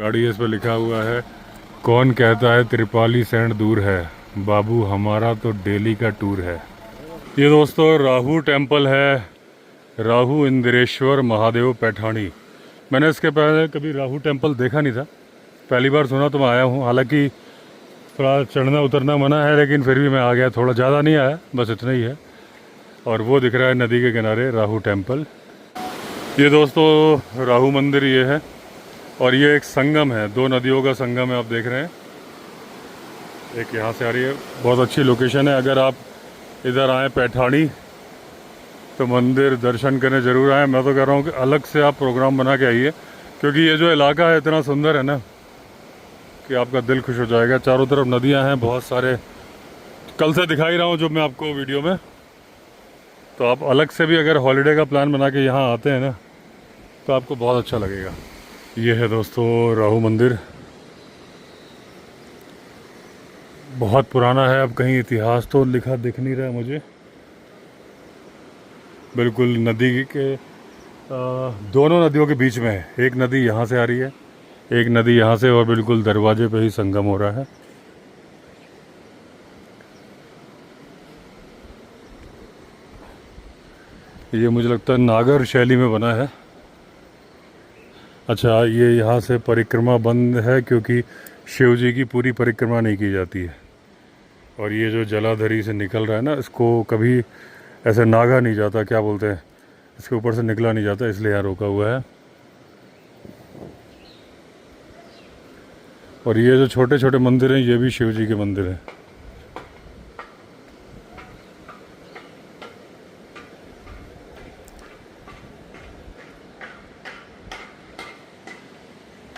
गाड़ी इस पर लिखा हुआ है, कौन कहता है त्रिपाली सैंड दूर है, बाबू हमारा तो डेली का टूर है। ये दोस्तों राहू टेम्पल है, राहू इंद्रेश्वर महादेव पैठानी। मैंने इसके पहले कभी राहू टेम्पल देखा नहीं था, पहली बार सुना तो मैं आया हूँ। हालांकि थोड़ा चढ़ना उतरना मना है, लेकिन फिर भी मैं आ गया। थोड़ा ज़्यादा नहीं आया, बस इतना ही है। और वो दिख रहा है नदी के किनारे राहू टेम्पल। ये दोस्तों राहू मंदिर ये है, और ये एक संगम है, दो नदियों का संगम है, आप देख रहे हैं। एक यहाँ से आ रही है, बहुत अच्छी लोकेशन है। अगर आप इधर आएँ पैठानी तो मंदिर दर्शन करने ज़रूर आएँ। मैं तो कह रहा हूँ कि अलग से आप प्रोग्राम बना के आइए, क्योंकि ये जो इलाका है इतना सुंदर है ना कि आपका दिल खुश हो जाएगा। चारों तरफ नदियाँ हैं, बहुत सारे, कल से दिखाई रहा हूँ जो मैं आपको वीडियो में। तो आप अलग से भी अगर हॉलीडे का प्लान बना के यहाँ आते हैं ना तो आपको बहुत अच्छा लगेगा। ये है दोस्तों राहू मंदिर, बहुत पुराना है। अब कहीं इतिहास तो लिखा दिख नहीं रहा है मुझे। बिल्कुल नदी के दोनों नदियों के बीच में है। एक नदी यहाँ से आ रही है, एक नदी यहाँ से, और बिल्कुल दरवाजे पे ही संगम हो रहा है। ये मुझे लगता है नागर शैली में बना है। अच्छा, ये यहाँ से परिक्रमा बंद है क्योंकि शिव जी की पूरी परिक्रमा नहीं की जाती है। और ये जो जलाधरी से निकल रहा है ना, इसको कभी ऐसे नागा नहीं जाता, क्या बोलते हैं, इसके ऊपर से निकला नहीं जाता, इसलिए यहाँ रोका हुआ है। और ये जो छोटे छोटे मंदिर हैं ये भी शिव जी के मंदिर हैं।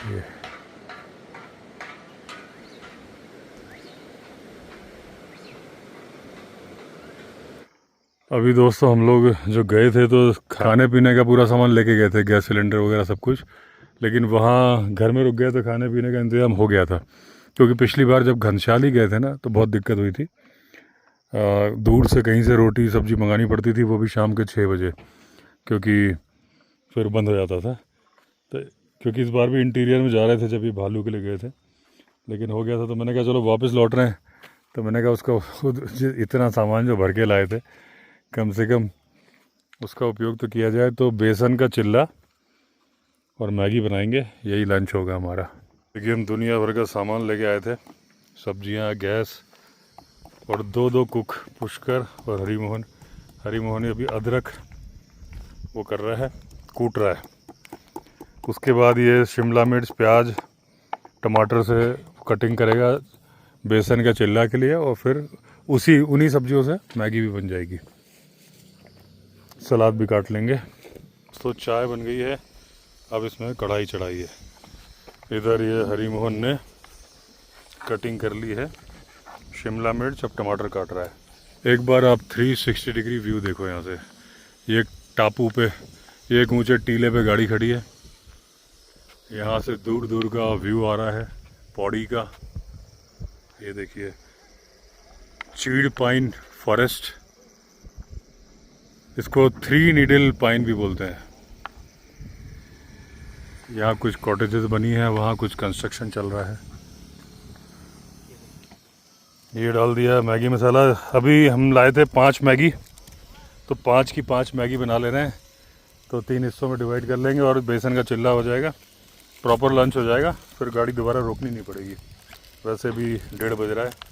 ये अभी दोस्तों हम लोग जो गए थे तो खाने पीने का पूरा सामान लेके गए थे, गैस सिलेंडर वगैरह सब कुछ। लेकिन वहाँ घर में रुक गए तो खाने पीने का इंतज़ाम हो गया था, क्योंकि पिछली बार जब घनसाली गए थे ना तो बहुत दिक्कत हुई थी। दूर से कहीं से रोटी सब्ज़ी मंगानी पड़ती थी, वो भी शाम के 6 बजे, क्योंकि फिर बंद हो जाता था। तो क्योंकि इस बार भी इंटीरियर में जा रहे थे जब ये भालू के लिए गए थे, लेकिन हो गया था। तो मैंने कहा चलो वापस लौट रहे हैं, तो मैंने कहा उसका खुद इतना सामान जो भर के लाए थे कम से कम उसका उपयोग तो किया जाए। तो बेसन का चिल्ला और मैगी बनाएंगे, यही लंच होगा हमारा। देखिए हम दुनिया भर का सामान लेके आए थे, सब्जियां, गैस, और दो कुक, पुष्कर और हरिमोहन। हरिमोहन अभी अदरक वो कर रहा है, कूट रहा है। उसके बाद ये शिमला मिर्च, प्याज, टमाटर से कटिंग करेगा बेसन का चिल्ला के लिए, और फिर उन्हीं सब्जियों से मैगी भी बन जाएगी। सलाद भी काट लेंगे। तो चाय बन गई है, अब इसमें कढ़ाई चढ़ाई है। इधर ये हरिमोहन ने कटिंग कर ली है शिमला मिर्च, अब टमाटर काट रहा है। एक बार आप 360 डिग्री व्यू देखो यहाँ से। ये एक टापू पे, ये एक ऊंचे टीले पे गाड़ी खड़ी है, यहाँ से दूर दूर का व्यू आ रहा है पौड़ी का। ये देखिए चीड़ पाइन फॉरेस्ट, इसको 3 नीडल पाइन भी बोलते हैं। यहाँ कुछ कॉटेजेस बनी है, वहाँ कुछ कंस्ट्रक्शन चल रहा है। ये डाल दिया मैगी मसाला। अभी हम लाए थे 5 मैगी, तो 5 की 5 मैगी बना ले रहे हैं। तो 3 हिस्सों में डिवाइड कर लेंगे और बेसन का चिल्ला हो जाएगा, प्रॉपर लंच हो जाएगा। फिर गाड़ी दोबारा रोकनी नहीं पड़ेगी। वैसे भी 1:30 बज रहा है।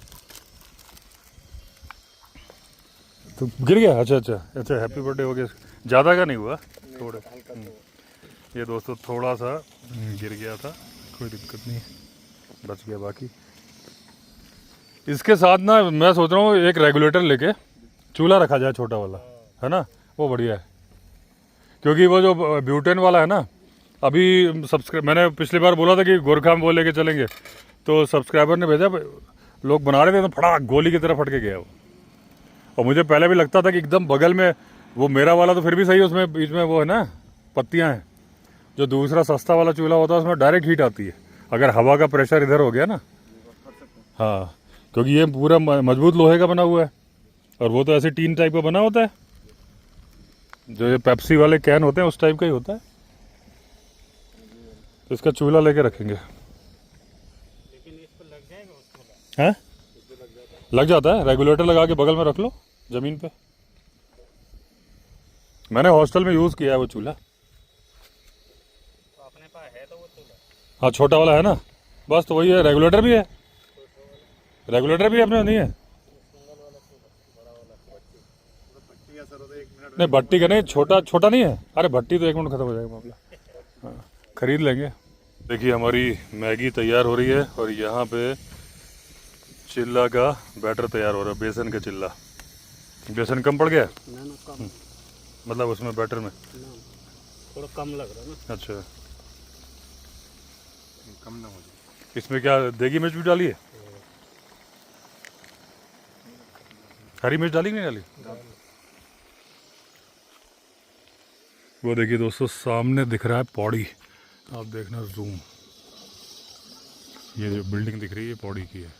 तो गिर गया? अच्छा, हैप्पी बर्थडे हो गया। ज़्यादा का नहीं हुआ, थोड़ा। ये दोस्तों थोड़ा सा गिर गया था, कोई दिक्कत नहीं, बच गया। बाकी इसके साथ ना मैं सोच रहा हूँ एक रेगुलेटर लेके चूल्हा रखा जाए, छोटा वाला, है ना, वो बढ़िया है। क्योंकि वो जो ब्यूटेन वाला है ना, अभी मैंने पिछली बार बोला था कि गोरखा में वो लेके चलेंगे, तो सब्सक्राइबर ने भेजा, लोग बना रहे थे तो फटाक गोली की तरह फट के गया वो। और मुझे पहले भी लगता था कि एकदम बगल में वो मेरा वाला तो फिर भी सही है, उसमें बीच में वो है ना पत्तियां हैं। जो दूसरा सस्ता वाला चूल्हा होता है उसमें डायरेक्ट हीट आती है, अगर हवा का प्रेशर इधर हो गया ना। हाँ, क्योंकि ये पूरा मजबूत लोहे का बना हुआ है, और वो तो ऐसे टीन टाइप का बना होता है, जो ये पेप्सी वाले कैन होते हैं उस टाइप का ही होता है। तो इसका चूल्हा लेके रखेंगे। है, लग जाता है। रेगुलेटर लगा के बगल में रख लो ज़मीन पे। मैंने हॉस्टल में यूज़ किया है वो चूल्हा। अपने पास है तो वो चूल्हा? हाँ छोटा वाला है ना, बस तो वही है। रेगुलेटर भी है, रेगुलेटर भी अपने नहीं है। नहीं भट्टी का नहीं, छोटा छोटा नहीं है। अरे भट्टी तो 1 मिनट खत्म हो जाएगा मामला। हाँ खरीद लेंगे। देखिए हमारी मैगी तैयार हो रही है और यहाँ पे चिल्ला का बैटर तैयार हो रहा है, बेसन का चिल्ला। बेसन कम पड़ गया ना कम, मतलब उसमें बैटर में ना थोड़ा कम लग रहा है ना। अच्छा, कम ना हो जाए। इसमें क्या देगी मिर्च भी डाली है? हरी मिर्च डाली कि नहीं डाली? वो देखिए दोस्तों सामने दिख रहा है पौड़ी, आप देखना जूम। ये जो बिल्डिंग दिख रही है पौड़ी की है।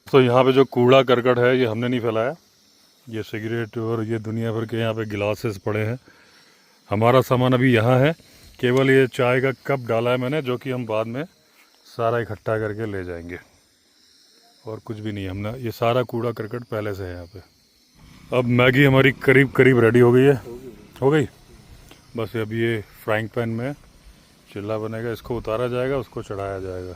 तो यहाँ पे जो कूड़ा करकट है ये हमने नहीं फैलाया। ये सिगरेट और ये दुनिया भर के यहाँ पे गिलासेस पड़े हैं। हमारा सामान अभी यहाँ है, केवल ये चाय का कप डाला है मैंने, जो कि हम बाद में सारा इकट्ठा करके ले जाएंगे। और कुछ भी नहीं, हमने ये सारा कूड़ा करकट पहले से है यहाँ पे। अब मैगी हमारी करीब करीब रेडी हो गई है। हो गई, बस अब ये फ्राइंग पैन में चिल्ला बनेगा, इसको उतारा जाएगा, उसको चढ़ाया जाएगा।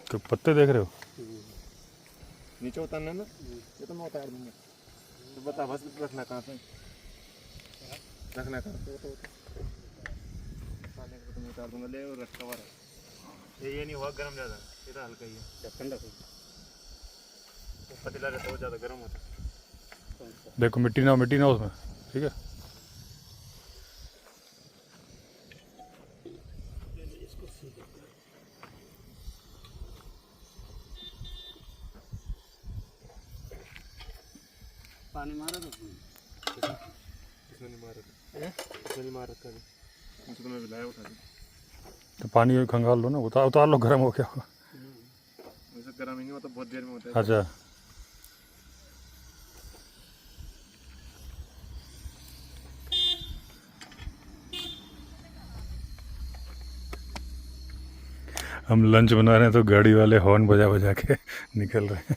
तो पत्ते देख रहे हो? नीचे उतारना ना, ये तो मैं उतार दूंगा। तो बता बस रखना कहाँ पे, रखना कहाँ पे? तो मैं उतार दूंगा। ले और रख कवर है ये नहीं हुआ गर्म ज़्यादा, ये तो हल्का ही है। ठंडा पतीला रहता है वो ज़्यादा गर्म होता है। देखो मिट्टी ना उसमें, ठीक है। पानी मारा तो इसमें नहीं मारा, इसमें नहीं मारा कभी, उसको मैं लाया उठा के। तो पानी खंगाल लो ना, उतार लो, गर्म हो क्या होगा? वैसे गर्म ही नहीं होता, बहुत देर में होता है। अच्छा हम लंच बना रहे हैं तो गाड़ी वाले हॉर्न बजा बजा के निकल रहे हैं।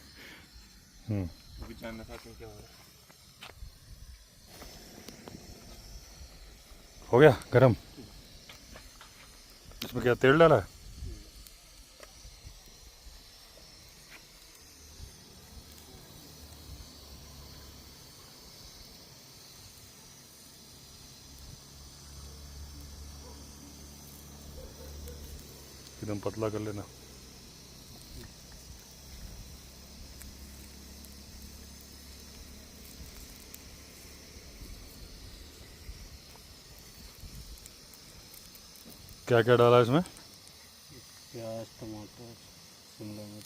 हो गया गरम। इसमें क्या तेल डाला है? एकदम पतला कर लेना। क्या क्या डाला इसमें? प्याज टमाटर शिमला मिर्च,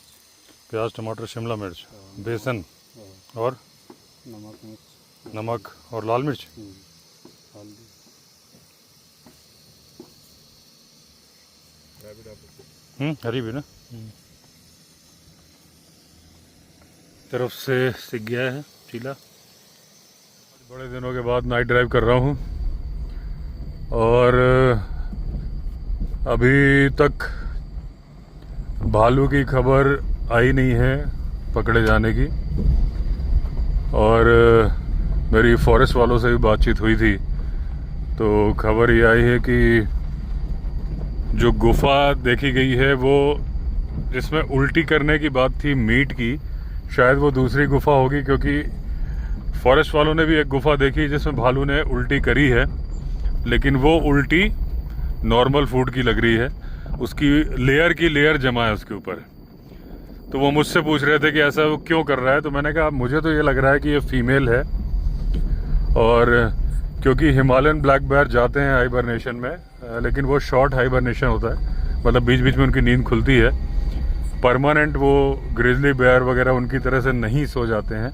प्याज टमाटर शिमला मिर्च, बेसन और नमक मिर्च, नमक और लाल मिर्च। हल्दी, हरी भी ना। तरफ से सीख गया है चीला। बड़े दिनों के बाद नाइट ड्राइव कर रहा हूँ और अभी तक भालू की खबर आई नहीं है पकड़े जाने की। और मेरी फॉरेस्ट वालों से भी बातचीत हुई थी तो खबर ये आई है कि जो गुफा देखी गई है वो जिसमें उल्टी करने की बात थी मीट की, शायद वो दूसरी गुफा होगी, क्योंकि फॉरेस्ट वालों ने भी एक गुफा देखी जिसमें भालू ने उल्टी करी है, लेकिन वो उल्टी नॉर्मल फूड की लग रही है, उसकी लेयर की लेयर जमा है उसके ऊपर। तो वो मुझसे पूछ रहे थे कि ऐसा वो क्यों कर रहा है, तो मैंने कहा मुझे तो ये लग रहा है कि ये फीमेल है, और क्योंकि हिमालयन ब्लैक बेयर जाते हैं हाइबरनेशन में, लेकिन वो शॉर्ट हाइबरनेशन होता है, मतलब बीच बीच में उनकी नींद खुलती है। परमानेंट वो ग्रिजली बेयर वगैरह उनकी तरह से नहीं सो जाते हैं।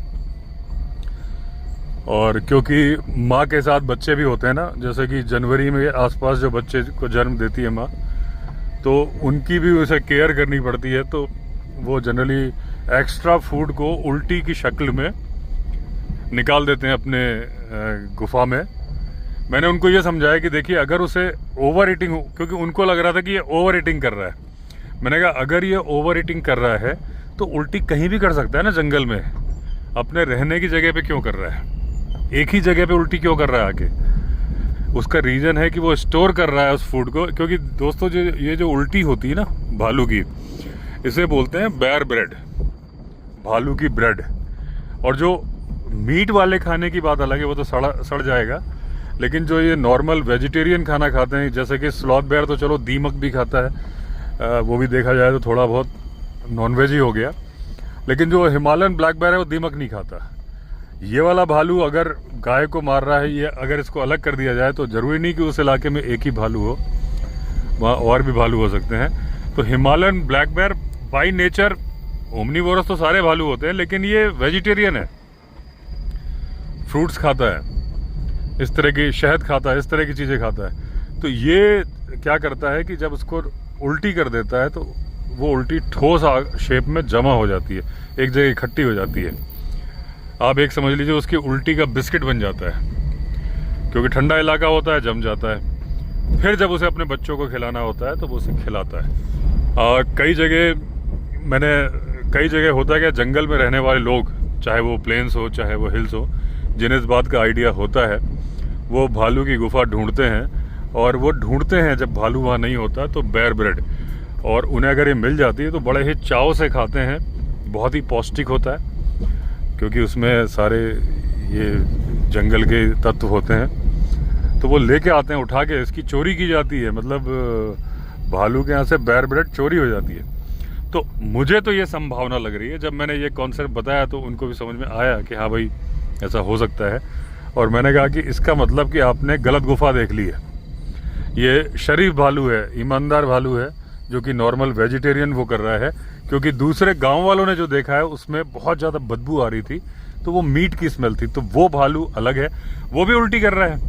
और क्योंकि माँ के साथ बच्चे भी होते हैं ना, जैसे कि जनवरी में आसपास जो बच्चे को जन्म देती है माँ, तो उनकी भी उसे केयर करनी पड़ती है, तो वो जनरली एक्स्ट्रा फूड को उल्टी की शक्ल में निकाल देते हैं अपने गुफा में, मैंने उनको ये समझाया कि देखिए अगर उसे ओवर ईटिंग हो, क्योंकि उनको लग रहा था कि ये ओवर ईटिंग कर रहा है। मैंने कहा अगर ये ओवर ईटिंग कर रहा है तो उल्टी कहीं भी कर सकता है ना जंगल में, अपने रहने की जगह पे क्यों कर रहा है, एक ही जगह पे उल्टी क्यों कर रहा है आके। उसका रीज़न है कि वो स्टोर कर रहा है उस फूड को। क्योंकि दोस्तों जो ये जो उल्टी होती है ना भालू की, इसे बोलते हैं बेयर ब्रेड, भालू की ब्रेड। और जो मीट वाले खाने की बात अलग है, वो तो सड़ जाएगा। लेकिन जो ये नॉर्मल वेजिटेरियन खाना खाते हैं, जैसे कि स्लॉथ बेयर तो चलो दीमक भी खाता है, वो भी देखा जाए तो थोड़ा बहुत नॉनवेज ही हो गया। लेकिन जो हिमालयन ब्लैक बेयर है वो दीमक नहीं खाता। ये वाला भालू अगर गाय को मार रहा है, ये अगर इसको अलग कर दिया जाए तो ज़रूरी नहीं कि उस इलाके में एक ही भालू हो, वहाँ और भी भालू हो सकते हैं। तो Himalayan black bear by nature, omnivorous तो सारे भालू होते हैं, लेकिन ये वेजिटेरियन है, फ्रूट्स खाता है, इस तरह की शहद खाता है, इस तरह की चीज़ें खाता है। तो ये क्या करता है कि जब उसको उल्टी कर देता है तो वो उल्टी ठोस शेप में जमा हो जाती है, एक जगह इकट्ठी हो जाती है। आप एक समझ लीजिए उसकी उल्टी का बिस्किट बन जाता है, क्योंकि ठंडा इलाका होता है, जम जाता है। फिर जब उसे अपने बच्चों को खिलाना होता है तो वो उसे खिलाता है। कई जगह होता है कि जंगल में रहने वाले लोग, चाहे वो प्लेन्स हो चाहे वो हिल्स हो, जिन्हें इस बात का आइडिया होता है, वो भालू की गुफा ढूंढते हैं। और वो ढूंढते हैं जब भालू वहाँ नहीं होता तो बेयर ब्रेड, और उन्हें अगर ये मिल जाती है तो बड़े ही चाव से खाते हैं। बहुत ही पौष्टिक होता है क्योंकि उसमें सारे ये जंगल के तत्व होते हैं। तो वो लेके आते हैं, उठा के, इसकी चोरी की जाती है, मतलब भालू के यहाँ से बेयर ब्रेड चोरी हो जाती है। तो मुझे तो ये संभावना लग रही है, जब मैंने ये कॉन्सेप्ट बताया तो उनको भी समझ में आया कि हाँ भाई ऐसा हो सकता है। और मैंने कहा कि इसका मतलब कि आपने गलत गुफा देख ली है। ये शरीफ भालू है, ईमानदार भालू है, जो कि नॉर्मल वेजिटेरियन वो कर रहा है। क्योंकि दूसरे गांव वालों ने जो देखा है उसमें बहुत ज़्यादा बदबू आ रही थी, तो वो मीट की स्मेल थी। तो वो भालू अलग है, वो भी उल्टी कर रहा है,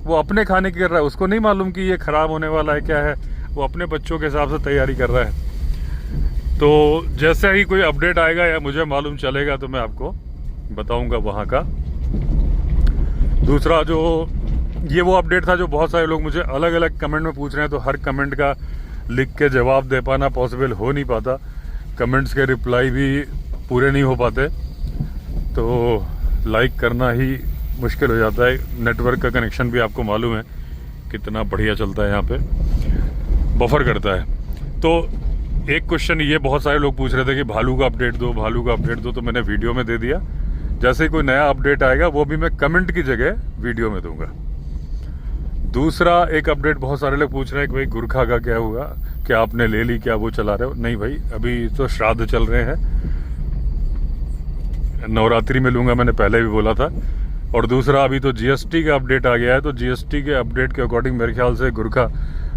वो अपने खाने की कर रहा है। उसको नहीं मालूम कि ये ख़राब होने वाला है क्या है, वो अपने बच्चों के हिसाब से तैयारी कर रहा है। तो जैसे ही कोई अपडेट आएगा या मुझे मालूम चलेगा तो मैं आपको बताऊंगा वहाँ का। दूसरा जो ये वो अपडेट था जो बहुत सारे लोग मुझे अलग अलग कमेंट में पूछ रहे हैं, तो हर कमेंट का लिख के जवाब दे पाना पॉसिबल हो नहीं पाता, कमेंट्स के रिप्लाई भी पूरे नहीं हो पाते, तो लाइक करना ही मुश्किल हो जाता है। नेटवर्क का कनेक्शन भी आपको मालूम है कितना बढ़िया चलता है, यहाँ पे बफर करता है। तो एक क्वेश्चन ये बहुत सारे लोग पूछ रहे थे कि भालू का अपडेट दो, भालू का अपडेट दो, तो मैंने वीडियो में दे दिया। जैसे ही कोई नया अपडेट आएगा वो भी मैं कमेंट की जगह वीडियो में दूंगा। दूसरा एक अपडेट बहुत सारे लोग पूछ रहे हैं कि भाई गुरखा का क्या हुआ, क्या आपने ले ली, क्या वो चला रहे हो? नहीं भाई, अभी तो श्राद्ध चल रहे हैं, नवरात्रि में लूंगा, मैंने पहले भी बोला था। और दूसरा अभी तो जीएसटी का अपडेट आ गया है, तो जीएसटी के अपडेट के अकॉर्डिंग मेरे ख्याल से गुरखा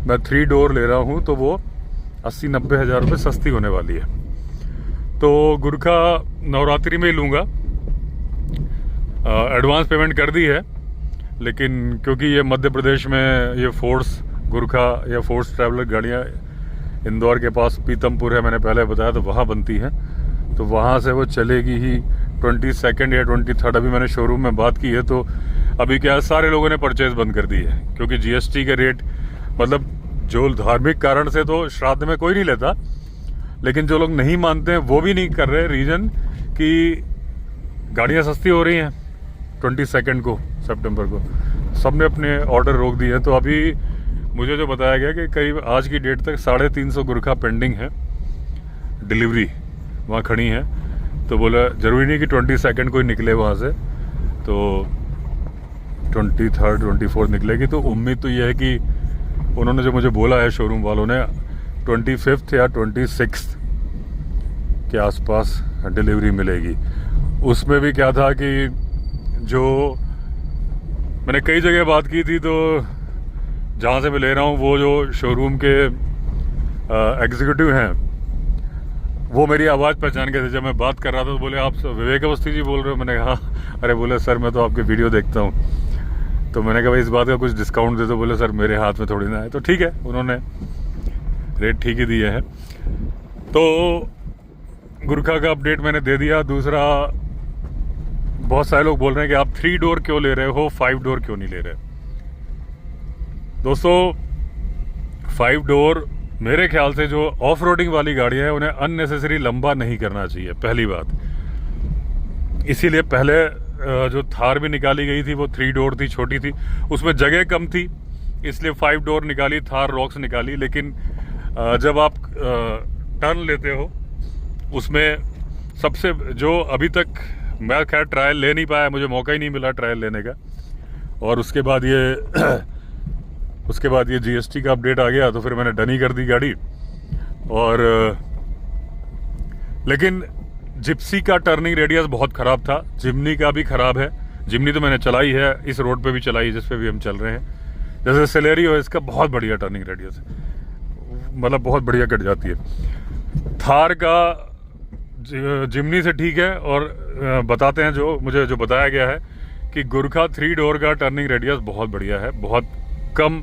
मैं 3 डोर ले रहा हूँ तो वो 80-90 हज़ार रुपये सस्ती होने वाली है। तो गुरखा नवरात्रि में ही लूँगा, एडवांस पेमेंट कर दी है। लेकिन क्योंकि ये मध्य प्रदेश में ये फोर्स गुरखा या फोर्स ट्रैवलर गाड़ियाँ इंदौर के पास पीतमपुर है, मैंने पहले बताया, तो वहाँ बनती हैं, तो वहाँ से वो चलेगी ही 22 या 23। अभी मैंने शोरूम में बात की है, तो अभी क्या सारे लोगों ने परचेज बंद कर दी है, क्योंकि जीएसटी के रेट, मतलब जो धार्मिक कारण से तो श्राद्ध में कोई नहीं लेता, लेकिन जो लोग नहीं मानते हैं वो भी नहीं कर रहे। रीज़न कि गाड़ियाँ सस्ती हो रही हैं 22 को सितंबर को, सबने अपने ऑर्डर रोक दिए हैं। तो अभी मुझे जो बताया गया कि करीब आज की डेट तक 350 गुरखा पेंडिंग है, डिलीवरी वहाँ खड़ी है। तो बोला ज़रूरी नहीं कि 22 को ही निकले वहाँ से, तो 23, 24 निकलेगी। तो उम्मीद तो ये है कि उन्होंने जो मुझे बोला है शोरूम वालों ने 25 या 26 के आसपास डिलीवरी मिलेगी। उसमें भी क्या था कि जो मैंने कई जगह बात की थी, तो जहाँ से मैं ले रहा हूँ वो जो शोरूम के एग्जीक्यूटिव हैं वो मेरी आवाज़ पहचान गए थे। जब मैं बात कर रहा था तो बोले आप विवेक अवस्थी जी बोल रहे हो? मैंने कहा हाँ। अरे बोले सर मैं तो आपके वीडियो देखता हूँ। तो मैंने कहा भाई इस बात का कुछ डिस्काउंट दे दो। बोले सर मेरे हाथ में थोड़ी ना है। तो ठीक है, उन्होंने रेट ठीक ही दिए हैं। तो गुरखा का अपडेट मैंने दे दिया। दूसरा, बहुत सारे लोग बोल रहे हैं कि आप 3 डोर क्यों ले रहे हो, 5 डोर क्यों नहीं ले रहे? दोस्तों 5 डोर मेरे ख्याल से जो ऑफ रोडिंग वाली गाड़ियां हैं उन्हें अननेसेसरी लंबा नहीं करना चाहिए, पहली बात। इसीलिए पहले जो थार भी निकाली गई थी वो 3 डोर थी, छोटी थी, उसमें जगह कम थी, इसलिए 5 डोर निकाली, थार रॉक्स निकाली। लेकिन जब आप टर्न लेते हो उसमें सबसे जो अभी तक मैं खैर ट्रायल ले नहीं पाया, मुझे मौका ही नहीं मिला ट्रायल लेने का। और उसके बाद ये जीएसटी का अपडेट आ गया तो फिर मैंने डन ही कर दी गाड़ी। और लेकिन जिप्सी का टर्निंग रेडियस बहुत ख़राब था, जिमनी का भी ख़राब है। जिमनी तो मैंने चलाई है, इस रोड पे भी चलाई है जिस पे भी हम चल रहे हैं। जैसे सेलेरियो है, इसका बहुत बढ़िया टर्निंग रेडियस है, मतलब बहुत बढ़िया कट जाती है। थार का जिमनी से ठीक है। और बताते हैं जो बताया गया है कि गुरखा 3 डोर का टर्निंग रेडियस बहुत बढ़िया है, बहुत कम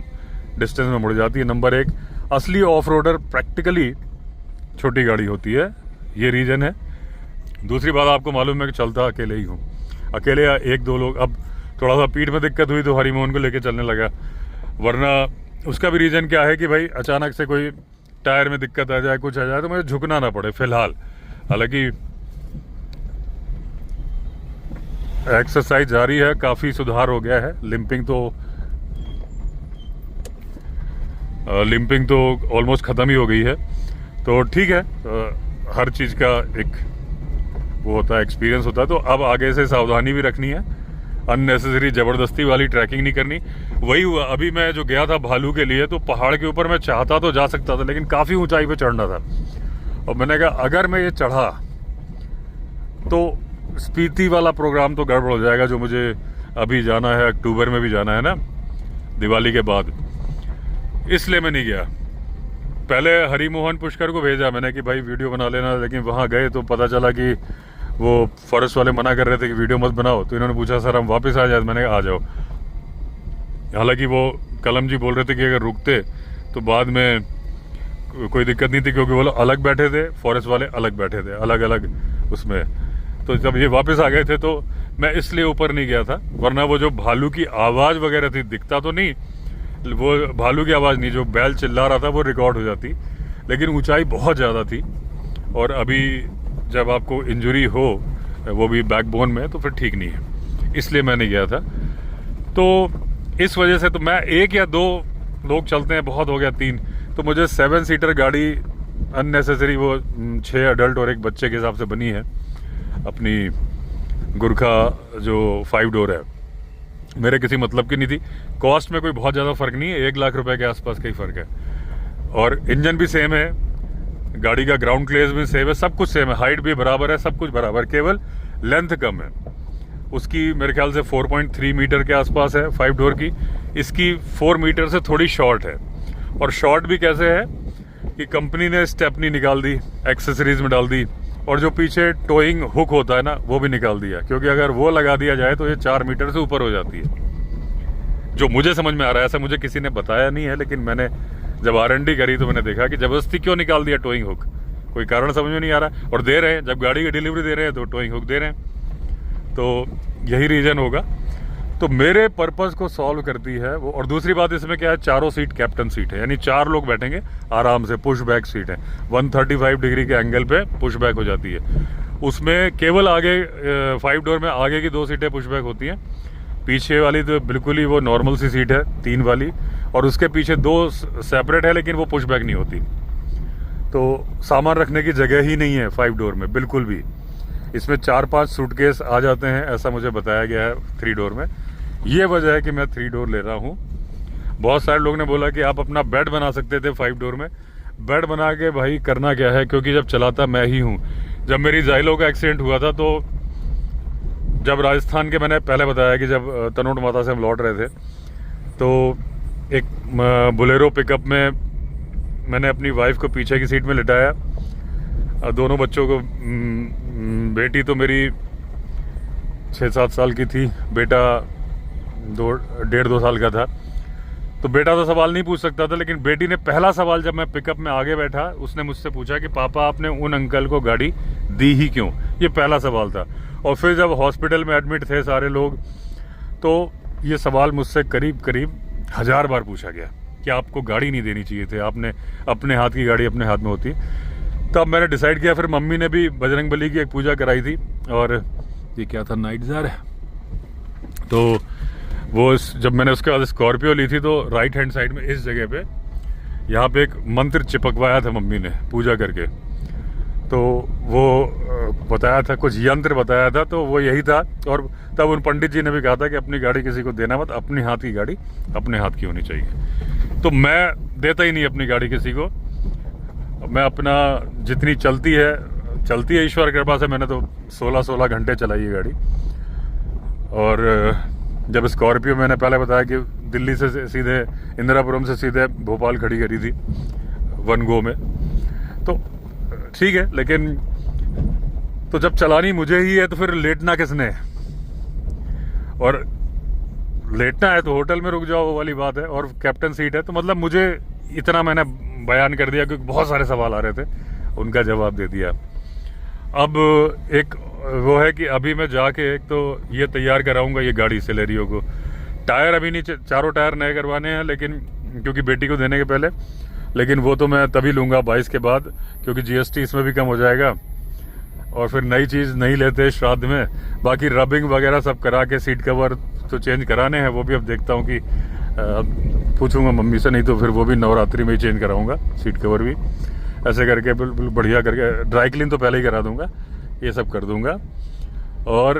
डिस्टेंस में मुड़ जाती है। नंबर 1, असली ऑफ रोडर प्रैक्टिकली छोटी गाड़ी होती है, ये रीज़न है। दूसरी बात, आपको मालूम है कि चलता अकेले ही हूँ, अकेले या 1-2 लोग। अब थोड़ा सा पीठ में दिक्कत हुई तो हरीमोहन को लेके चलने लगा, वरना उसका भी रीज़न क्या है कि भाई अचानक से कोई टायर में दिक्कत आ जाए, कुछ आ जाए तो मुझे झुकना ना पड़े फिलहाल। हालांकि एक्सरसाइज जारी है, काफ़ी सुधार हो गया है। लिम्पिंग तो ऑलमोस्ट ख़त्म ही हो गई है, तो ठीक है। हर चीज़ का एक वो होता है, एक्सपीरियंस होता है। तो अब आगे से सावधानी भी रखनी है, अननेसेसरी ज़बरदस्ती वाली ट्रैकिंग नहीं करनी। वही हुआ, अभी मैं जो गया था भालू के लिए, तो पहाड़ के ऊपर मैं चाहता तो जा सकता था, लेकिन काफ़ी ऊंचाई पे चढ़ना था। और मैंने कहा अगर मैं ये चढ़ा तो स्पीति वाला प्रोग्राम तो गड़बड़ हो जाएगा, जो मुझे अभी जाना है, अक्टूबर में भी जाना है ना, दिवाली के बाद। इसलिए मैं नहीं गया। पहले हरिमोहन पुष्कर को भेजा मैंने कि भाई वीडियो बना लेना, लेकिन वहाँ गए तो पता चला कि वो फॉरेस्ट वाले मना कर रहे थे कि वीडियो मत बनाओ। तो इन्होंने पूछा सर हम वापस आ जाए, मैंने कहा आ जाओ। हालांकि वो कलम जी बोल रहे थे कि अगर रुकते तो बाद में कोई दिक्कत नहीं थी, क्योंकि वो लोग अलग बैठे थे, फॉरेस्ट वाले अलग बैठे थे, अलग अलग उसमें। तो जब ये वापस आ गए थे तो मैं इसलिए ऊपर नहीं गया था, वरना वो जो भालू की आवाज़ वगैरह थी, दिखता तो नहीं, वो भालू की आवाज़ नहीं, जो बैल चिल्ला रहा था वो रिकॉर्ड हो जाती। लेकिन ऊंचाई बहुत ज़्यादा थी, और अभी जब आपको इंजरी हो, वो भी बैकबोन में, तो फिर ठीक नहीं है, इसलिए मैं नहीं गया था। तो इस वजह से तो मैं 1 या 2 लोग चलते हैं, बहुत हो गया 3, तो मुझे 7 सीटर गाड़ी अननेसेसरी, वो 6 अडल्ट और 1 बच्चे के हिसाब से बनी है अपनी गुरखा जो 5 डोर है, मेरे किसी मतलब की नहीं थी। कॉस्ट में कोई बहुत ज़्यादा फ़र्क नहीं है, 1 लाख रुपए के आसपास का ही फ़र्क है। और इंजन भी सेम है, गाड़ी का ग्राउंड क्लियरेंस भी सेम है, सब कुछ सेम है, हाइट भी बराबर है, सब कुछ बराबर, केवल लेंथ कम है। उसकी मेरे ख्याल से 4.3 मीटर के आसपास है 5 डोर की, इसकी 4 मीटर से थोड़ी शॉर्ट है। और शॉर्ट भी कैसे है कि कंपनी ने स्टेपनी निकाल दी, एक्सेसरीज में डाल दी, और जो पीछे टोइंग हुक होता है ना, वो भी निकाल दिया, क्योंकि अगर वो लगा दिया जाए तो ये 4 मीटर से ऊपर हो जाती है। जो मुझे समझ में आ रहा है, ऐसा मुझे किसी ने बताया नहीं है, लेकिन मैंने जब R&D करी तो मैंने देखा कि जबरदस्ती क्यों निकाल दिया टोइंग हुक, कोई कारण समझ में नहीं आ रहा। और दे रहे हैं, जब गाड़ी की डिलीवरी दे रहे हैं तो टोइंग हुक दे रहे हैं, तो यही रीज़न होगा। तो मेरे पर्पज़ को सॉल्व करती है वो। और दूसरी बात इसमें क्या है, चारों सीट कैप्टन सीट है, यानी 4 लोग बैठेंगे आराम से, पुश बैक सीट है, 135 डिग्री के एंगल पे पुश बैक हो जाती है। उसमें केवल आगे 5 डोर में आगे की 2 सीटें पुश बैक होती हैं, पीछे वाली तो बिल्कुल ही वो नॉर्मल सी सीट है 3 वाली, और उसके पीछे 2 सेपरेट है, लेकिन वो पुश बैक नहीं होती। तो सामान रखने की जगह ही नहीं है 5 डोर में बिल्कुल भी। इसमें 4-5 सूटकेस आ जाते हैं, ऐसा मुझे बताया गया है 3 डोर में। ये वजह है कि मैं 3 डोर ले रहा हूँ। बहुत सारे लोग ने बोला कि आप अपना बेड बना सकते थे 5 डोर में। बेड बना के भाई करना क्या है, क्योंकि जब चलाता मैं ही हूँ। जब मेरी जाइलो का एक्सीडेंट हुआ था, तो जब राजस्थान के, मैंने पहले बताया कि जब तनोट माता से हम लौट रहे थे, तो एक बोलेरो पिकअप में मैंने अपनी वाइफ को पीछे की सीट में लिटाया, दोनों बच्चों को, बेटी तो मेरी 6-7 साल की थी, बेटा 1.5-2 साल का था। तो बेटा तो सवाल नहीं पूछ सकता था, लेकिन बेटी ने पहला सवाल, जब मैं पिकअप में आगे बैठा, उसने मुझसे पूछा कि पापा आपने उन अंकल को गाड़ी दी ही क्यों। ये पहला सवाल था। और फिर जब हॉस्पिटल में एडमिट थे सारे लोग, तो ये सवाल मुझसे करीब करीब 1000 बार पूछा गया कि आपको गाड़ी नहीं देनी चाहिए थी, आपने अपने हाथ की गाड़ी अपने हाथ में होती। तब मैंने डिसाइड किया, फिर मम्मी ने भी बजरंग बली की एक पूजा कराई थी, और ये क्या था, नाइट जार है। तो वो जब मैंने उसके बाद स्कॉर्पियो ली थी, तो राइट हैंड साइड में इस जगह पे यहाँ पे एक मंत्र चिपकवाया था मम्मी ने पूजा करके। तो वो बताया था, कुछ यंत्र बताया था, तो वो यही था। और तब उन पंडित जी ने भी कहा था कि अपनी गाड़ी किसी को देना मत, अपने हाथ की गाड़ी अपने हाथ की होनी चाहिए। तो मैं देता ही नहीं अपनी गाड़ी किसी को। मैं अपना जितनी चलती है ईश्वर कृपा से, मैंने तो 16 घंटे चलाई है गाड़ी। और जब स्कॉर्पियो मैंने पहले बताया कि दिल्ली से सीधे इंदिरापुरम से सीधे भोपाल खड़ी करी थी 1 गो में, तो ठीक है। लेकिन तो जब चलानी मुझे ही है तो फिर लेटना किसने है? और लेटना है तो होटल में रुक जाओ, वो वाली बात है। और कैप्टन सीट है, तो मतलब मुझे इतना मैंने बयान कर दिया क्योंकि बहुत सारे सवाल आ रहे थे, उनका जवाब दे दिया। अब एक वो है कि अभी मैं जाके एक तो ये तैयार कराऊंगा ये गाड़ी सेलेरियो को। टायर अभी नहीं, चारों टायर नए करवाने हैं, लेकिन क्योंकि बेटी को देने के पहले, लेकिन वो तो मैं तभी लूँगा 22 के बाद, क्योंकि जीएसटी इसमें भी कम हो जाएगा। और फिर नई चीज़ नहीं लेते श्राद्ध में। बाकी रबिंग वगैरह सब करा के सीट कवर तो चेंज कराने हैं, वो भी अब देखता हूँ कि पूछूंगा मम्मी से, नहीं तो फिर वो भी नवरात्रि में ही चेंज कराऊंगा सीट कवर भी। ऐसे करके बिल्कुल बढ़िया करके ड्राई क्लीन तो पहले ही करा दूंगा, ये सब कर दूंगा। और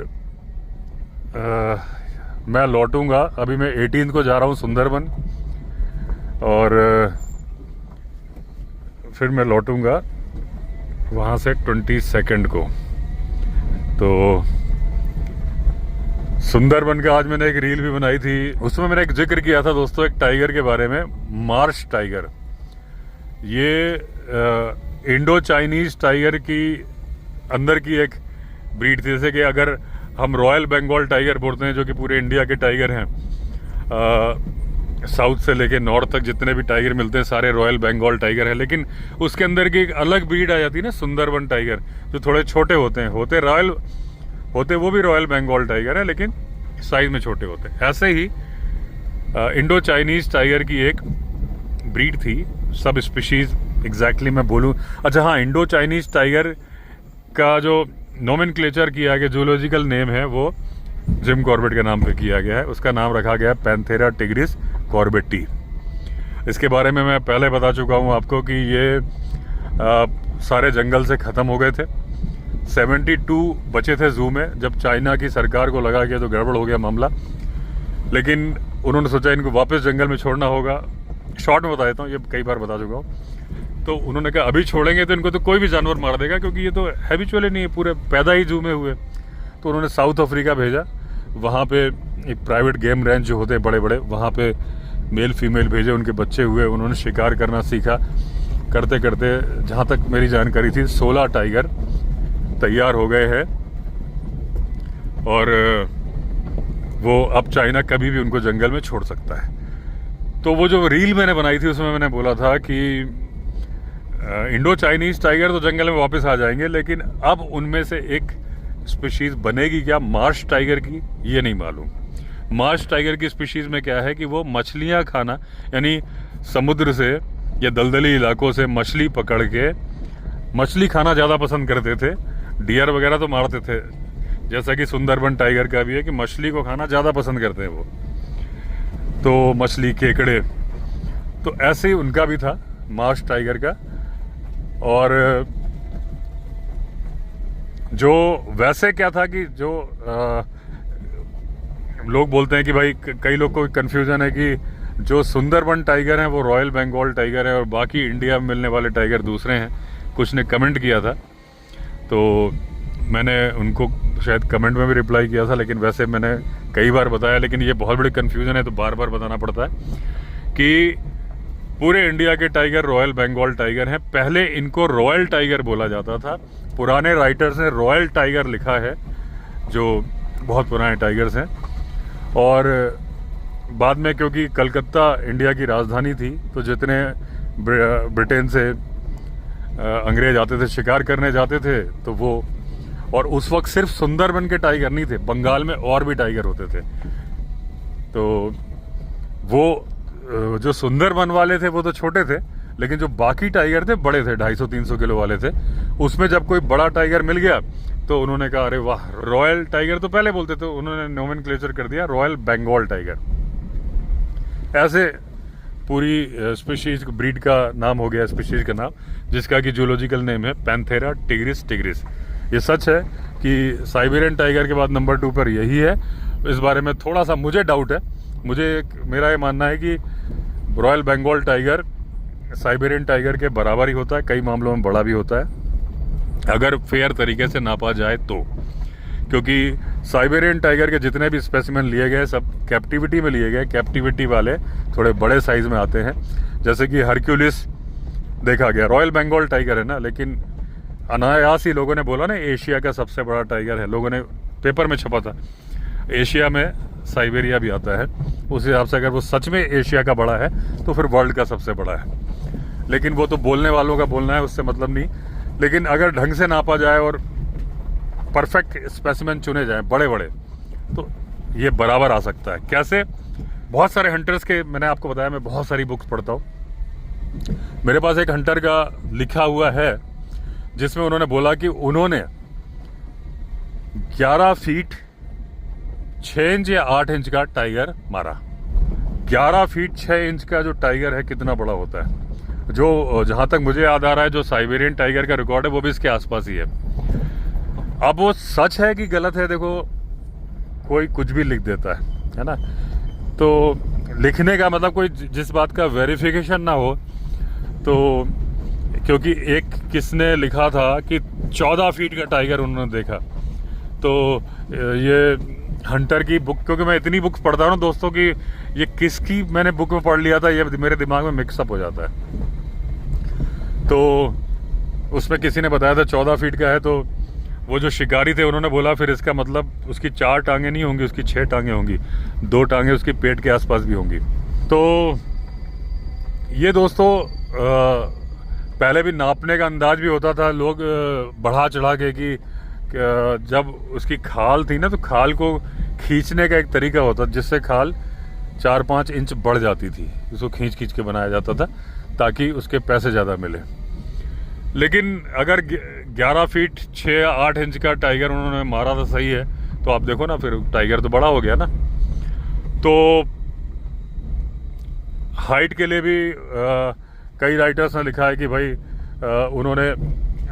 मैं लौटूंगा, अभी मैं 18 को जा रहा हूँ सुंदरबन, और फिर मैं लौटूंगा वहाँ से 22 को। तो सुंदरबन का आज मैंने एक रील भी बनाई थी, उसमें मैंने एक जिक्र किया था दोस्तों एक टाइगर के बारे में, मार्श टाइगर। ये इंडो चाइनीज टाइगर की अंदर की एक ब्रीड थी। जैसे कि अगर हम रॉयल बंगाल टाइगर बोलते हैं, जो कि पूरे इंडिया के टाइगर हैं, साउथ से लेके नॉर्थ तक जितने भी टाइगर मिलते हैं सारे रॉयल बंगाल टाइगर है। लेकिन उसके अंदर की एक अलग ब्रीड आ जाती है ना, सुंदरबन टाइगर, जो थोड़े छोटे होते हैं, होते वो भी रॉयल बंगाल टाइगर है, लेकिन साइज में छोटे होते हैं। ऐसे ही इंडो चाइनीज टाइगर की एक ब्रीड थी, सब स्पीशीज एग्जैक्टली मैं बोलूं, अच्छा हाँ, इंडो चाइनीज टाइगर का जो नोमेनक्लेचर किया गया, जूलॉजिकल नेम है, वो जिम कॉर्बेट के नाम पे किया गया है। उसका नाम रखा गया है पैंथेरा टिग्रिस कॉर्बेटी। इसके बारे में मैं पहले बता चुका हूँ आपको कि ये सारे जंगल से ख़त्म हो गए थे। 72 बचे थे जू में, जब चाइना की सरकार को लगा कि तो गड़बड़ हो गया मामला, लेकिन उन्होंने सोचा इनको वापस जंगल में छोड़ना होगा। शॉर्ट में बता देता हूँ, ये कई बार बता चुका हूँ। तो उन्होंने कहा अभी छोड़ेंगे तो इनको तो कोई भी जानवर मार देगा, क्योंकि ये तो हैबिचुअली नहीं है, पूरे पैदा ही जू में हुए। तो उन्होंने साउथ अफ्रीका भेजा, वहाँ पे एक प्राइवेट गेम रेंज जो होते हैं बड़े बड़े, वहाँ पे मेल फीमेल भेजे, उनके बच्चे हुए, उन्होंने शिकार करना सीखा। करते करते जहाँ तक मेरी जानकारी थी 16 टाइगर तैयार हो गए हैं, और वो अब चाइना कभी भी उनको जंगल में छोड़ सकता है। तो वो जो रील मैंने बनाई थी उसमें मैंने बोला था कि इंडो चाइनीज टाइगर तो जंगल में वापस आ जाएंगे, लेकिन अब उनमें से एक स्पीशीज बनेगी क्या मार्श टाइगर की, ये नहीं मालूम। मार्श टाइगर की स्पीशीज में क्या है कि वो मछलियां खाना, यानी समुद्र से या दलदली इलाकों से मछली पकड़ के मछली खाना ज़्यादा पसंद करते थे। डियर वगैरह तो मारते थे, जैसा कि सुंदरबन टाइगर का भी है कि मछली को खाना ज़्यादा पसंद करते हैं वो, तो मछली, केकड़े, तो ऐसे ही उनका भी था मार्श टाइगर का। और जो वैसे क्या था कि जो लोग बोलते हैं कि भाई, कई लोग को कन्फ्यूजन है कि जो सुंदरबन टाइगर हैं वो रॉयल बंगाल टाइगर है और बाकी इंडिया में मिलने वाले टाइगर दूसरे हैं। कुछ ने कमेंट किया था, तो मैंने उनको शायद कमेंट में भी रिप्लाई किया था, लेकिन वैसे मैंने कई बार बताया, लेकिन ये बहुत बड़ी कन्फ्यूजन है तो बार बार बताना पड़ता है कि पूरे इंडिया के टाइगर रॉयल बंगाल टाइगर हैं। पहले इनको रॉयल टाइगर बोला जाता था, पुराने राइटर्स ने रॉयल टाइगर लिखा है, जो बहुत पुराने टाइगर्स हैं। और बाद में क्योंकि कलकत्ता इंडिया की राजधानी थी, तो जितने ब्रिटेन से अंग्रेज आते थे, शिकार करने जाते थे, तो वो, और उस वक्त सिर्फ सुंदरबन के टाइगर नहीं थे, बंगाल में और भी टाइगर होते थे। तो वो जो सुंदरबन वाले थे वो तो छोटे थे, लेकिन जो बाकी टाइगर थे बड़े थे, 250-300 किलो वाले थे। उसमें जब कोई बड़ा टाइगर मिल गया तो उन्होंने कहा अरे वाह, रॉयल टाइगर तो पहले बोलते थे, उन्होंने नोमेनक्लेचर कर दिया रॉयल बंगाल टाइगर। ऐसे पूरी स्पीशीज ब्रीड का नाम हो गया, स्पीशीज का नाम, जिसका कि जूलॉजिकल नेम है पैंथेरा टिग्रिस टिग्रिस। ये सच है कि साइबेरियन टाइगर के बाद नंबर 2 पर यही है। इस बारे में थोड़ा सा मुझे डाउट है। मेरा ये मानना है कि royal Bengal tiger Siberian tiger के बराबर ही होता है, कई मामलों में बड़ा भी होता है अगर फेयर तरीके से नापा जाए तो। क्योंकि साइबेरियन टाइगर के जितने भी स्पेसिमेन लिए गए सब कैप्टिविटी में लिए गए। कैप्टिविटी वाले थोड़े बड़े साइज में आते हैं, जैसे कि हरक्यूलिस देखा गया। रॉयल बंगाल टाइगर है ना, लेकिन अनायास ही लोगों ने बोला ना एशिया का सबसे बड़ा टाइगर है, लोगों ने पेपर में छपा था। एशिया में साइबेरिया भी आता है। उस हिसाब से अगर वो सच में एशिया का बड़ा है तो फिर वर्ल्ड का सबसे बड़ा है। लेकिन वो तो बोलने वालों का बोलना है, उससे मतलब नहीं। लेकिन अगर ढंग से नापा जाए और परफेक्ट स्पेसिमेन चुने जाएं बड़े बड़े, तो ये बराबर आ सकता है। कैसे? बहुत सारे हंटर्स के, मैंने आपको बताया मैं बहुत सारी बुक्स पढ़ता हूँ। मेरे पास एक हंटर का लिखा हुआ है जिसमें उन्होंने बोला कि उन्होंने 11 फीट 6 इंच या 8 इंच का टाइगर मारा। 11 फीट 6 इंच का जो टाइगर है कितना बड़ा होता है। जो जहां तक मुझे याद आ रहा है जो साइबेरियन टाइगर का रिकॉर्ड है वो भी इसके आसपास ही है। अब वो सच है कि गलत है, देखो कोई कुछ भी लिख देता है ना। तो लिखने का मतलब कोई जिस बात का वेरिफिकेशन ना हो, तो क्योंकि एक किसने लिखा था कि 14 फीट का टाइगर उन्होंने देखा, तो ये हंटर की बुक, क्योंकि मैं इतनी बुक्स पढ़ता हूँ ना दोस्तों की, ये किसकी मैंने बुक में पढ़ लिया था ये मेरे दिमाग में मिक्सअप हो जाता है। तो उसमें किसी ने बताया था 14 फीट का है, तो वो जो शिकारी थे उन्होंने बोला फिर इसका मतलब उसकी 4 टांगे नहीं होंगी, उसकी 6 टांगे होंगी, 2 टांगे उसकी पेट के आसपास भी होंगी। तो ये दोस्तों पहले भी नापने का अंदाज भी होता था, लोग बढ़ा चढ़ा के कि जब उसकी खाल थी ना, तो खाल को खींचने का एक तरीका होता जिससे खाल 4-5 इंच बढ़ जाती थी, उसको खींच खींच के बनाया जाता था ताकि उसके पैसे ज़्यादा मिले। लेकिन अगर 11 फीट 6-8 इंच का टाइगर उन्होंने मारा था, सही है, तो आप देखो ना फिर टाइगर तो बड़ा हो गया ना। तो हाइट के लिए भी कई राइटर्स ने लिखा है कि भाई उन्होंने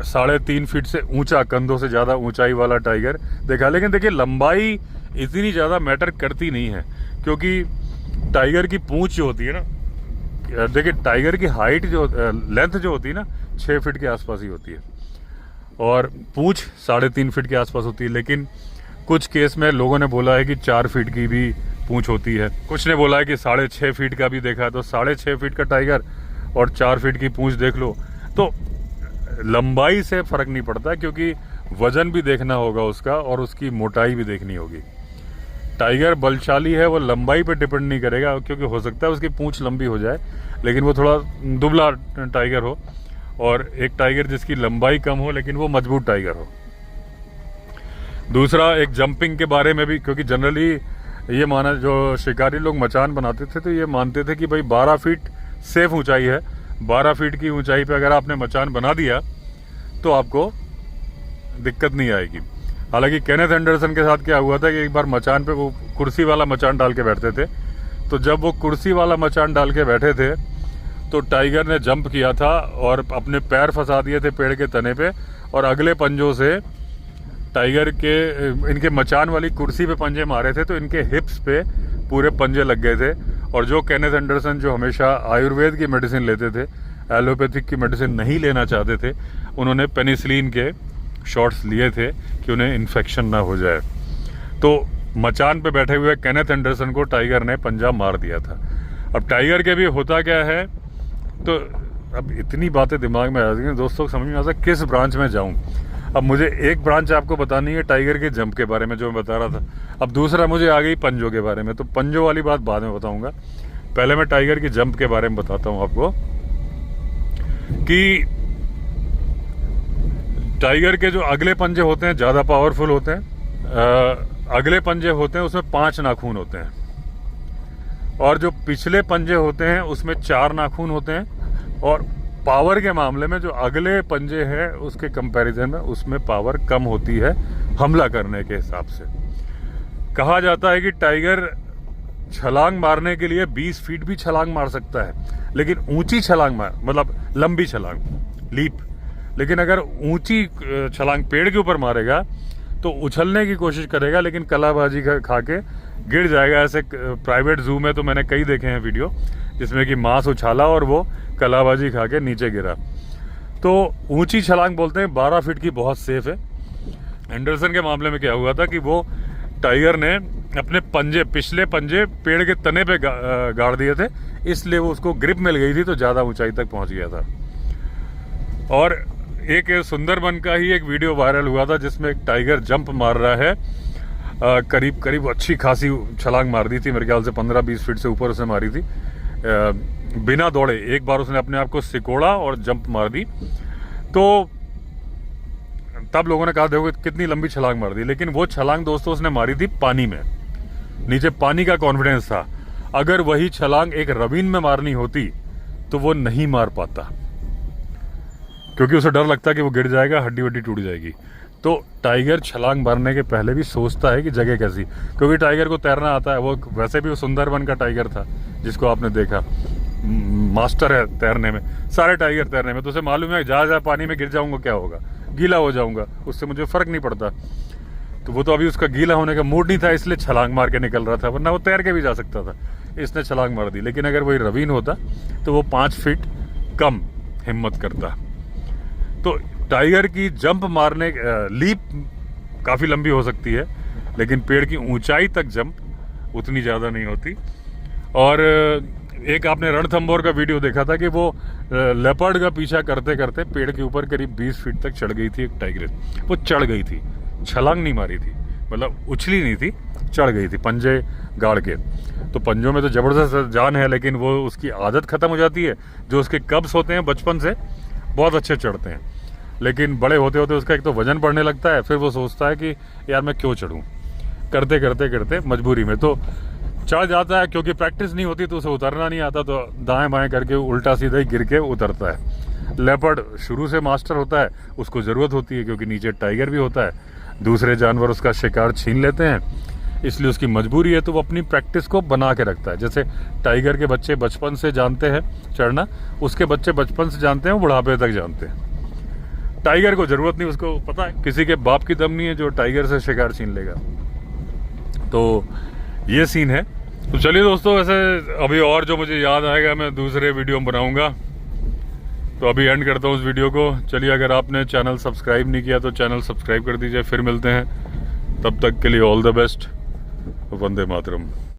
3.5 फीट से ऊंचा, कंधों से ज़्यादा ऊंचाई वाला टाइगर देखा। लेकिन देखिए लंबाई इतनी ज़्यादा मैटर करती नहीं है, क्योंकि टाइगर की पूंछ जो होती है ना, देखिए टाइगर की हाइट जो लेंथ जो होती है ना 6 फीट के आसपास ही होती है और पूंछ 3.5 फीट के आसपास होती है। लेकिन कुछ केस में लोगों ने बोला है कि 4 फीट की भी पूंछ होती है, कुछ ने बोला है कि 6.5 फीट का भी देखा है। तो 6.5 फीट का टाइगर और 4 फीट की पूंछ देख लो, तो लंबाई से फर्क नहीं पड़ता, क्योंकि वजन भी देखना होगा उसका और उसकी मोटाई भी देखनी होगी। टाइगर बलशाली है, वो लंबाई पे डिपेंड नहीं करेगा, क्योंकि हो सकता है उसकी पूंछ लंबी हो जाए लेकिन वो थोड़ा दुबला टाइगर हो, और एक टाइगर जिसकी लंबाई कम हो लेकिन वो मजबूत टाइगर हो। दूसरा, एक जंपिंग के बारे में भी, क्योंकि जनरली ये माना, जो शिकारी लोग मचान बनाते थे तो ये मानते थे कि भाई 12 फीट सेफ ऊंचाई है, 12 फीट की ऊंचाई पे अगर आपने मचान बना दिया तो आपको दिक्कत नहीं आएगी। हालांकि केनेथ एंडरसन के साथ क्या हुआ था कि एक बार मचान पे वो कुर्सी वाला मचान डाल के बैठते थे, तो जब वो कुर्सी वाला मचान डाल के बैठे थे तो टाइगर ने जंप किया था और अपने पैर फंसा दिए थे पेड़ के तने पे, और अगले पंजों से टाइगर के, इनके मचान वाली कुर्सी पे पंजे मारे थे, तो इनके हिप्स पे पूरे पंजे लग गए थे। और जो केनेथ एंडरसन जो हमेशा आयुर्वेद की मेडिसिन लेते थे, एलोपैथिक की मेडिसिन नहीं लेना चाहते थे, उन्होंने पेनिसिलिन के शॉट्स लिए थे कि उन्हें इन्फेक्शन ना हो जाए। तो मचान पे बैठे हुए केनेथ एंडरसन को टाइगर ने पंजा मार दिया था। अब टाइगर के भी होता क्या है, तो अब इतनी बातें दिमाग में आ रही हैं दोस्तों, समझ में आता किस ब्रांच में जाऊं। अब मुझे एक ब्रांच आपको बतानी है टाइगर के जंप के बारे में जो मैं बता रहा था, अब दूसरा मुझे आ गई पंजों के बारे में, तो पंजों वाली बात बाद में बताऊंगा। पहले मैं टाइगर की जंप के बारे में बताता हूं आपको कि टाइगर के जो अगले पंजे होते हैं ज़्यादा पावरफुल होते हैं। अगले पंजे होते हैं उसमें 5 नाखून होते हैं, और जो पिछले पंजे होते हैं उसमें 4 नाखून होते हैं, और पावर के मामले में जो अगले पंजे हैं उसके कंपैरिजन में उसमें पावर कम होती है हमला करने के हिसाब से। कहा जाता है कि टाइगर छलांग मारने के लिए 20 फीट भी छलांग मार सकता है, लेकिन ऊंची छलांग मतलब लंबी छलांग, लीप। लेकिन अगर ऊंची छलांग पेड़ के ऊपर मारेगा तो उछलने की कोशिश करेगा, लेकिन कलाबाजी खा के गिर जाएगा। ऐसे प्राइवेट जू में तो मैंने कई देखे हैं वीडियो जिसमें कि मांस उछाला और वो कलाबाजी खा के नीचे गिरा। तो ऊंची छलांग बोलते हैं 12 फीट की बहुत सेफ है। एंडरसन के मामले में क्या हुआ था कि वो टाइगर ने अपने पंजे, पिछले पंजे पेड़ के तने पे गाड़ दिए थे, इसलिए वो उसको ग्रिप मिल गई थी तो ज़्यादा ऊंचाई तक पहुंच गया था। और एक सुंदरबन का ही एक वीडियो वायरल हुआ था जिसमें एक टाइगर जंप मार रहा है, करीब करीब अच्छी खासी छलांग मार दी थी, मेरे ख्याल से 15-20 फीट से ऊपर उसने मारी थी, बिना दौड़े। एक बार उसने अपने आप को सिकोड़ा और जंप मार दी। तो तब लोगों ने कहा देखो कितनी लंबी छलांग मार दी, लेकिन वो छलांग दोस्तों उसने मारी थी पानी में, नीचे पानी का कॉन्फिडेंस था। अगर वही छलांग एक रवीन में मारनी होती तो वो नहीं मार पाता, क्योंकि उसे डर लगता है कि वो गिर जाएगा, हड्डी वड्डी टूट जाएगी। तो टाइगर छलांग मारने के पहले भी सोचता है कि जगह कैसी, क्योंकि टाइगर को तैरना आता है। वो वैसे भी वो सुंदरबन का टाइगर था जिसको आपने देखा, मास्टर है तैरने में, सारे टाइगर तैरने में। तो उसे मालूम है जहाँ पानी में गिर जाऊंगा क्या होगा, गीला हो जाऊंगा, उससे मुझे फर्क नहीं पड़ता। तो वो तो अभी उसका गीला होने का मूड नहीं था, इसलिए छलांग मार के निकल रहा था, वरना वो तैर के भी जा सकता था। इसने छलांग मार दी। लेकिन अगर वही रवीन होता तो वो 5 फीट कम हिम्मत करता। तो टाइगर की जंप मारने, लीप काफ़ी लंबी हो सकती है, लेकिन पेड़ की ऊंचाई तक जंप उतनी ज़्यादा नहीं होती। और एक आपने रणथंभौर का वीडियो देखा था कि वो लेपर्ड का पीछा करते करते पेड़ के ऊपर करीब 20 फीट तक चढ़ गई थी एक टाइगर। वो चढ़ गई थी, छलांग नहीं मारी थी, मतलब उछली नहीं थी, चढ़ गई थी पंजे गाड़ के। तो पंजों में तो ज़बरदस्त जान है, लेकिन वो उसकी आदत ख़त्म हो जाती है। जो उसके कब्स होते हैं बचपन से बहुत अच्छे चढ़ते हैं, लेकिन बड़े होते होते उसका एक तो वजन बढ़ने लगता है, फिर वो सोचता है कि यार मैं क्यों चढ़ूं, करते करते करते मजबूरी में तो चढ़ जाता है। क्योंकि प्रैक्टिस नहीं होती तो उसे उतरना नहीं आता, तो दाएं बाएं करके उल्टा सीधा ही गिर के उतरता है। लेपर्ड शुरू से मास्टर होता है, उसको ज़रूरत होती है क्योंकि नीचे टाइगर भी होता है, दूसरे जानवर उसका शिकार छीन लेते हैं, इसलिए उसकी मजबूरी है। तो वो अपनी प्रैक्टिस को बना के रखता है। जैसे टाइगर के बच्चे बचपन से जानते हैं चढ़ना, उसके बच्चे बचपन से जानते हैं, वो बुढ़ापे तक जानते हैं। टाइगर को जरूरत नहीं, उसको पता है किसी के बाप की दम नहीं है जो टाइगर से शिकार छीन लेगा। तो ये सीन है। तो चलिए दोस्तों, वैसे अभी और जो मुझे याद आएगा मैं दूसरे वीडियो में बनाऊंगा। तो अभी एंड करता हूँ उस वीडियो को। चलिए, अगर आपने चैनल सब्सक्राइब नहीं किया तो चैनल सब्सक्राइब कर दीजिए। फिर मिलते हैं, तब तक के लिए all the best. Vande Mataram.